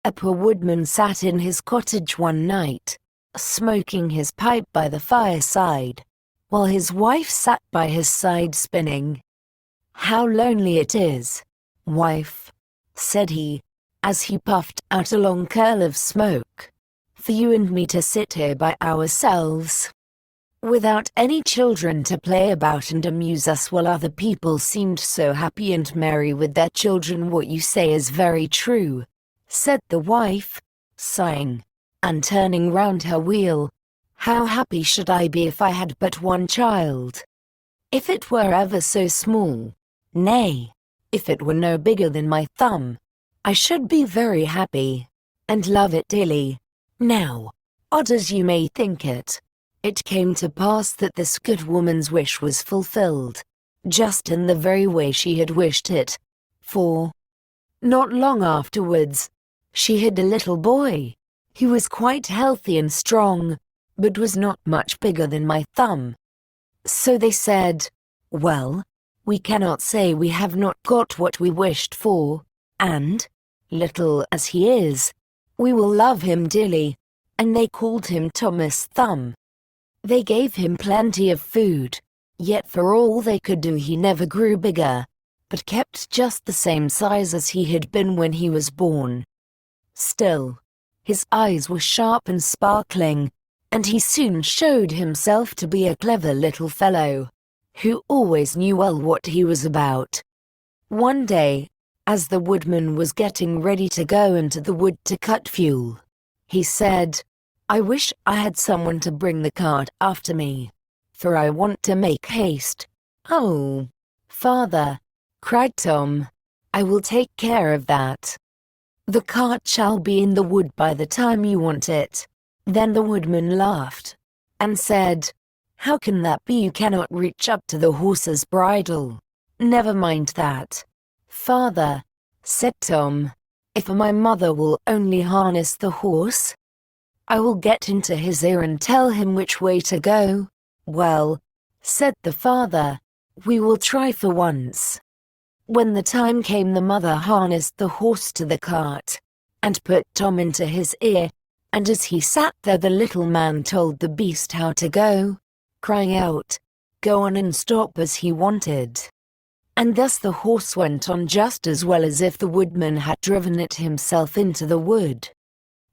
A poor woodman sat in his cottage one night, smoking his pipe by the fireside, while his wife sat by his side spinning. "How lonely it is, wife," said he, as he puffed out a long curl of smoke, "for you and me to sit here by ourselves, without any children to play about and amuse us while other people seemed so happy and merry with their children." "What you say is very true," said the wife, sighing, and turning round her wheel. "How happy should I be if I had but one child? If it were ever so small, nay, if it were no bigger than my thumb, I should be very happy, and love it dearly." Now, odd as you may think it, it came to pass that this good woman's wish was fulfilled, just in the very way she had wished it, for, not long afterwards, she had a little boy. He was quite healthy and strong, but was not much bigger than my thumb. So they said, "Well, we cannot say we have not got what we wished for, and, little as he is, we will love him dearly," and they called him Thomas Thumb. They gave him plenty of food, yet for all they could do he never grew bigger, but kept just the same size as he had been when he was born. Still, his eyes were sharp and sparkling, and he soon showed himself to be a clever little fellow, who always knew well what he was about. One day, as the woodman was getting ready to go into the wood to cut fuel, he said, "I wish I had someone to bring the cart after me, for I want to make haste." "Oh, father," cried Tom, "I will take care of that. The cart shall be in the wood by the time you want it." Then the woodman laughed, and said, "How can that be? You cannot reach up to the horse's bridle." "Never mind that, father," said Tom. "If my mother will only harness the horse, I will get into his ear and tell him which way to go." "Well," said the father, "we will try for once." When the time came, the mother harnessed the horse to the cart, and put Tom into his ear, and as he sat there the little man told the beast how to go, crying out, "Go on and stop," as he wanted. And thus the horse went on just as well as if the woodman had driven it himself into the wood.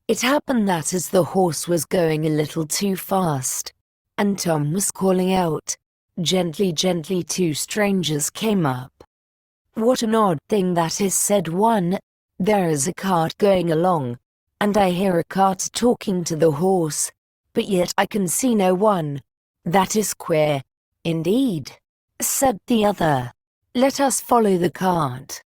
It happened that as the horse was going a little too fast, and Tom was calling out, "Gently, gently," two strangers came up. "What an odd thing that is," said one. "There is a cart going along, and I hear a cart talking to the horse, but yet I can see no one." "That is queer, indeed," said the other. "Let us follow the cart,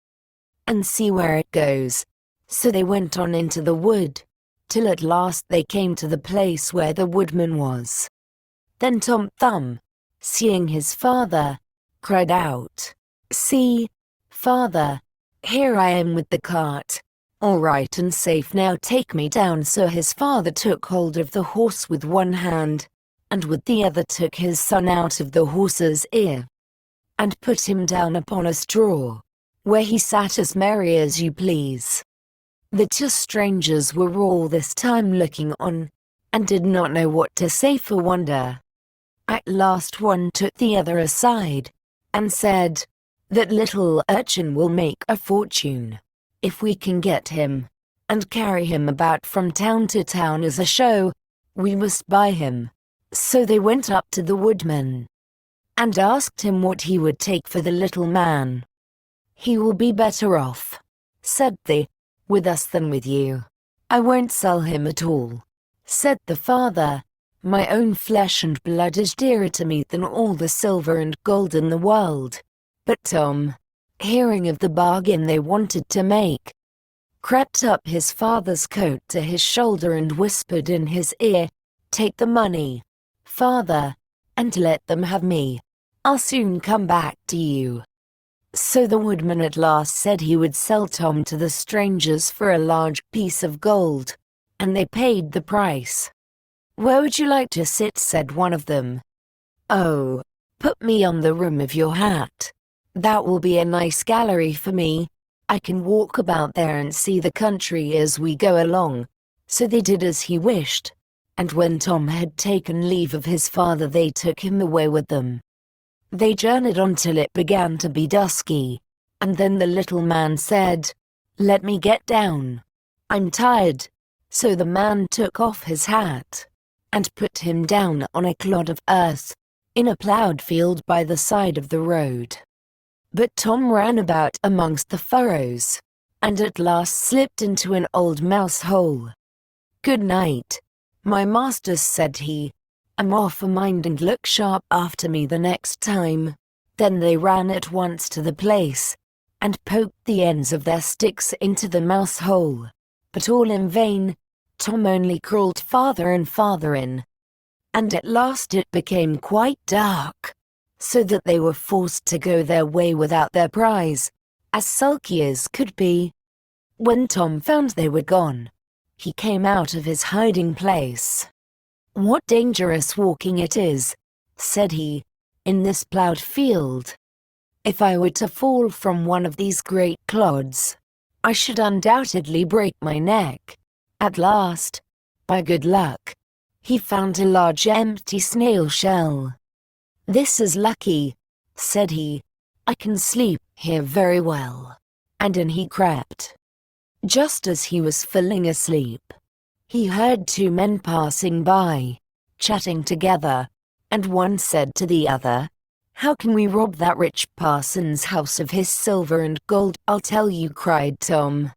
and see where it goes." So they went on into the wood, till at last they came to the place where the woodman was. Then Tom Thumb, seeing his father, cried out, "See, father, here I am with the cart, all right and safe, now take me down." So his father took hold of the horse with one hand, and with the other took his son out of the horse's ear, and put him down upon a straw, where he sat as merry as you please. The two strangers were all this time looking on, and did not know what to say for wonder. At last one took the other aside, and said, "That little urchin will make a fortune, if we can get him, and carry him about from town to town as a show. We must buy him." So they went up to the woodman, and asked him what he would take for the little man. "He will be better off," said they, "with us than with you." "I won't sell him at all," said the father. "My own flesh and blood is dearer to me than all the silver and gold in the world." But Tom, hearing of the bargain they wanted to make, crept up his father's coat to his shoulder and whispered in his ear, "Take the money, father, and let them have me. I'll soon come back to you." So the woodman at last said he would sell Tom to the strangers for a large piece of gold, and they paid the price. "Where would you like to sit?" said one of them. "Oh, put me on the rim of your hat. That will be a nice gallery for me," I can walk about there and see the country as we go along." So they did as he wished, and when Tom had taken leave of his father they took him away with them. They journeyed on till it began to be dusky, and then the little man said, "Let me get down. I'm tired." So the man took off his hat and put him down on a clod of earth in a ploughed field by the side of the road. But Tom ran about amongst the furrows, and at last slipped into an old mouse hole. "Good night, my masters," said he. "I'm off a mind, and look sharp after me the next time." Then they ran at once to the place, and poked the ends of their sticks into the mouse hole. But all in vain. Tom only crawled farther and farther in. And at last it became quite dark, so that they were forced to go their way without their prize, as sulky as could be. When Tom found they were gone, he came out of his hiding place. "What dangerous walking it is," said he, "in this ploughed field. If I were to fall from one of these great clods, I should undoubtedly break my neck." At last, by good luck, he found a large empty snail shell. "This is lucky," said he. "I can sleep here very well." And in he crept. Just as he was falling asleep, he heard two men passing by, chatting together, and one said to the other, "How can we rob that rich parson's house of his silver and gold?" "I'll tell you," cried Tom.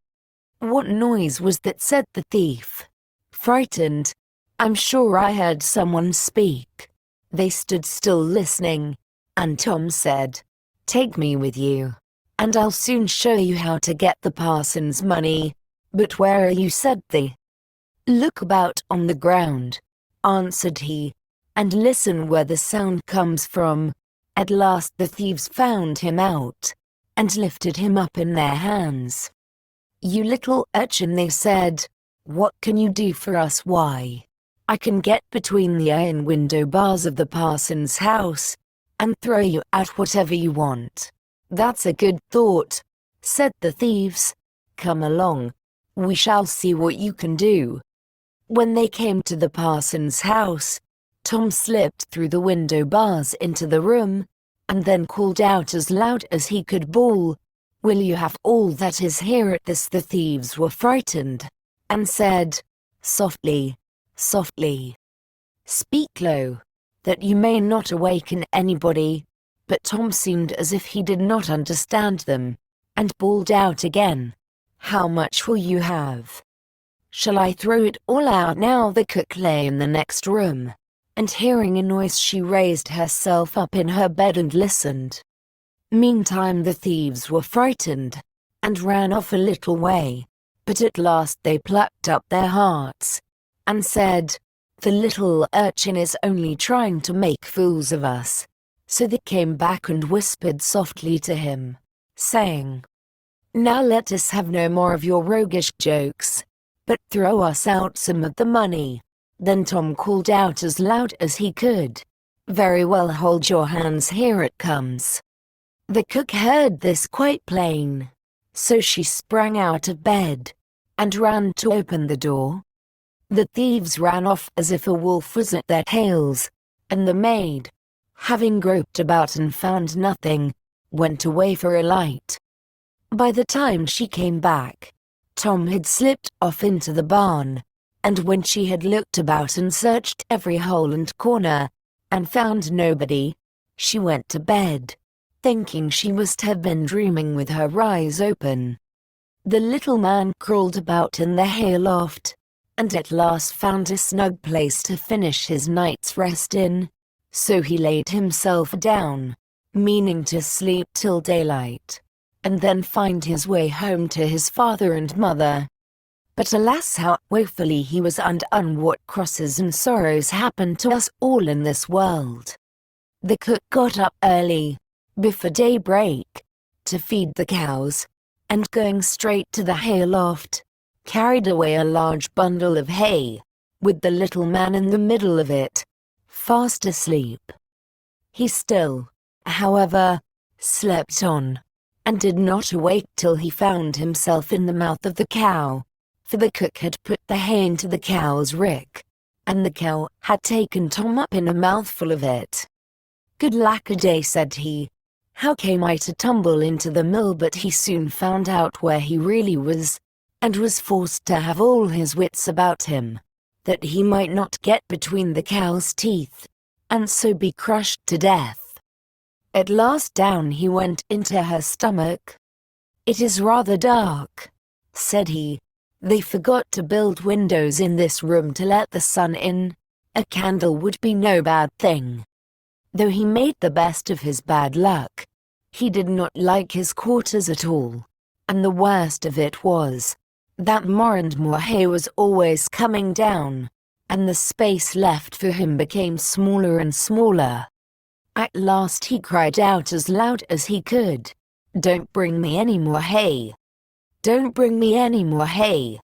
"What noise was that?" said the thief, frightened. "I'm sure I heard someone speak." They stood still listening, and Tom said, "Take me with you, and I'll soon show you how to get the parson's money." "But where are you?" said they. "Look about on the ground," answered he, "and listen where the sound comes from." At last the thieves found him out, and lifted him up in their hands. "You little urchin," they said, "what can you do for us?" "Why, I can get between the iron window bars of the parson's house, and throw you out whatever you want." "That's a good thought," said the thieves. "Come along, we shall see what you can do." When they came to the parson's house, Tom slipped through the window bars into the room, and then called out as loud as he could bawl, "Will you have all that is here?" At this the thieves were frightened, and said, "Softly, softly. Speak low, that you may not awaken anybody." But Tom seemed as if he did not understand them, and bawled out again, "How much will you have?" "Shall I throw it all out now?" The cook lay in the next room, and hearing a noise she raised herself up in her bed and listened. Meantime the thieves were frightened, and ran off a little way, but at last they plucked up their hearts, and said, "The little urchin is only trying to make fools of us." So they came back and whispered softly to him, saying, "Now let us have no more of your roguish jokes, but throw us out some of the money." Then Tom called out as loud as he could, "Very well, hold your hands, here it comes." The cook heard this quite plain, so she sprang out of bed, and ran to open the door. The thieves ran off as if a wolf was at their tails, and the maid, having groped about and found nothing, went away for a light. By the time she came back, Tom had slipped off into the barn, and when she had looked about and searched every hole and corner, and found nobody, she went to bed, thinking she must have been dreaming with her eyes open. The little man crawled about in the hayloft, and at last found a snug place to finish his night's rest in, so he laid himself down, meaning to sleep till daylight, and then find his way home to his father and mother. But alas, how woefully he was undone! What crosses and sorrows happen to us all in this world. The cook got up early, before daybreak, to feed the cows, and going straight to the hayloft, carried away a large bundle of hay, with the little man in the middle of it, fast asleep. He still, however, slept on, and did not awake till he found himself in the mouth of the cow, for the cook had put the hay into the cow's rick, and the cow had taken Tom up in a mouthful of it. "Good lack-a-day," said he, "how came I to tumble into the mill?" But he soon found out where he really was, and was forced to have all his wits about him, that he might not get between the cow's teeth, and so be crushed to death. At last down he went into her stomach. "It is rather dark," said he. "They forgot to build windows in this room to let the sun in. A candle would be no bad thing." Though he made the best of his bad luck, he did not like his quarters at all, and the worst of it was that more and more hay was always coming down, and the space left for him became smaller and smaller. At last he cried out as loud as he could, "Don't bring me any more hay! Don't bring me any more hay!"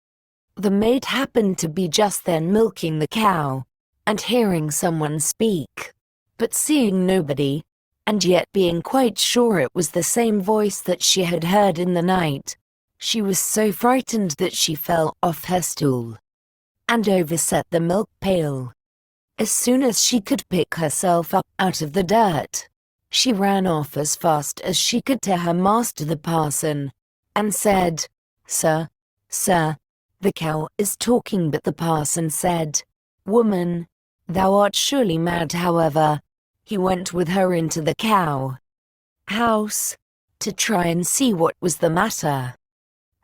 The maid happened to be just then milking the cow, and hearing someone speak, but seeing nobody, and yet being quite sure it was the same voice that she had heard in the night, she was so frightened that she fell off her stool and overset the milk pail. As soon as she could pick herself up out of the dirt, she ran off as fast as she could to her master the parson, and said, "Sir, sir, the cow is talking." But the parson said, "Woman, thou art surely mad." However, he went with her into the cow house to try and see what was the matter.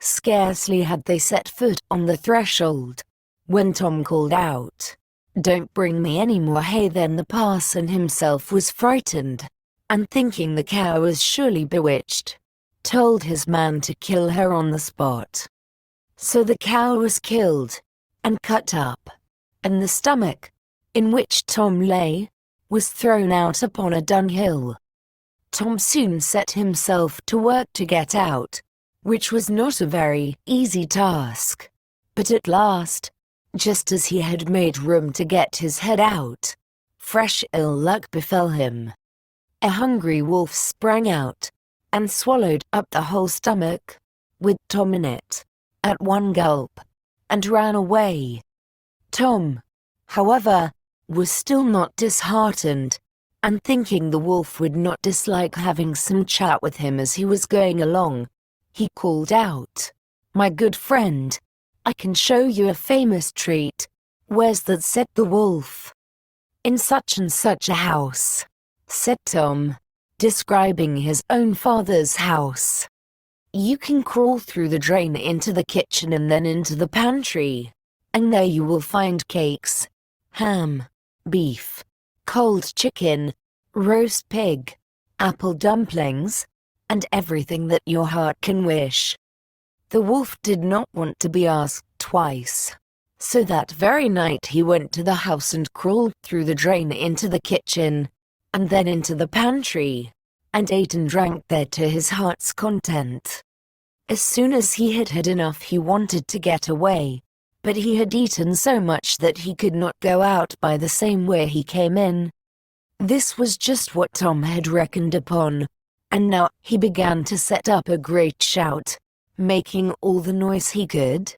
Scarcely had they set foot on the threshold when Tom called out, "Don't bring me any more hay." Then the parson himself was frightened, and thinking the cow was surely bewitched, told his man to kill her on the spot. So the cow was killed and cut up, and the stomach, in which Tom lay, was thrown out upon a dunghill. Tom soon set himself to work to get out, which was not a very easy task. But at last, just as he had made room to get his head out, fresh ill luck befell him. A hungry wolf sprang out, and swallowed up the whole stomach, with Tom in it, at one gulp, and ran away. Tom, however, was still not disheartened, and thinking the wolf would not dislike having some chat with him as he was going along, he called out, "My good friend, I can show you a famous treat." "Where's that?" said the wolf. "In such and such a house," said Tom, describing his own father's house. "You can crawl through the drain into the kitchen and then into the pantry, and there you will find cakes, ham, beef, cold chicken, roast pig, apple dumplings, and everything that your heart can wish." The wolf did not want to be asked twice, so that very night he went to the house and crawled through the drain into the kitchen, and then into the pantry, and ate and drank there to his heart's content. As soon as he had had enough he wanted to get away, but he had eaten so much that he could not go out by the same way he came in. This was just what Tom had reckoned upon, and now he began to set up a great shout, making all the noise he could.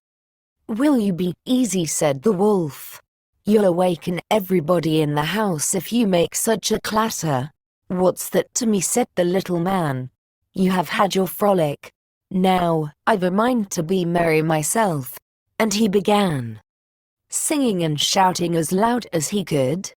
"Will you be easy?" said the wolf. "You'll awaken everybody in the house if you make such a clatter." "What's that to me?" said the little man. "You have had your frolic. Now I've a mind to be merry myself." And he began singing and shouting as loud as he could.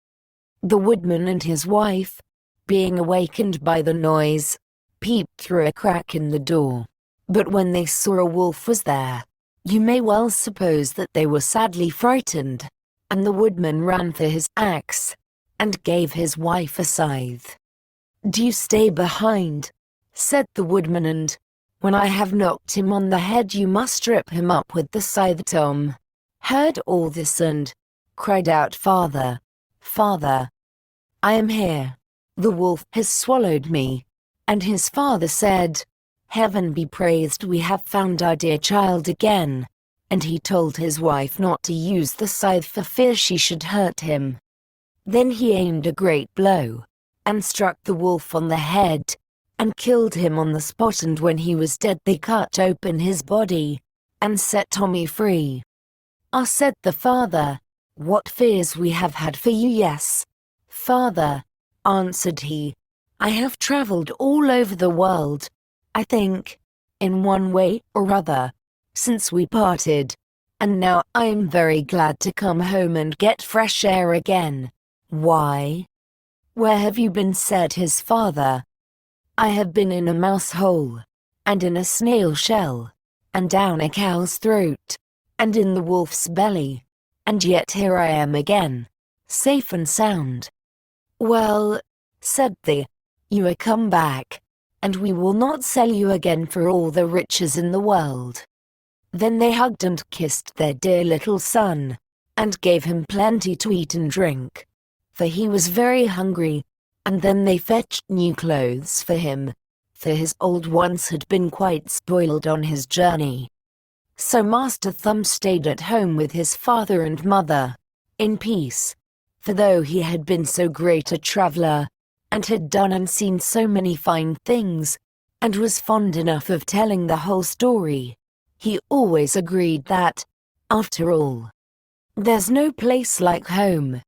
The woodman and his wife, being awakened by the noise, peeped through a crack in the door. But when they saw a wolf was there, you may well suppose that they were sadly frightened, and the woodman ran for his axe, and gave his wife a scythe. "Do you stay behind," said the woodman, "and when I have knocked him on the head you must strip him up with the scythe." Tom heard all this and cried out, "Father, father, I am here. The wolf has swallowed me." And his father said, "Heaven be praised, we have found our dear child again." And he told his wife not to use the scythe for fear she should hurt him. Then he aimed a great blow, and struck the wolf on the head, and killed him on the spot, and when he was dead they cut open his body and set Tommy free. Ah, said the father, what fears we have had for you. Yes, father, answered he, I have traveled all over the world, I think, in one way or other, since we parted, and now I am very glad to come home and get fresh air again. Why? Where have you been? Said his father. I have been in a mouse hole, and in a snail shell, and down a cow's throat, and in the wolf's belly, and yet here I am again, safe and sound. Well, said they, you are come back, and we will not sell you again for all the riches in the world. Then they hugged and kissed their dear little son, and gave him plenty to eat and drink, for he was very hungry, and then they fetched new clothes for him, for his old ones had been quite spoiled on his journey. So Master Thumb stayed at home with his father and mother, in peace, for though he had been so great a traveler, and had done and seen so many fine things, and was fond enough of telling the whole story, he always agreed that, after all, there's no place like home.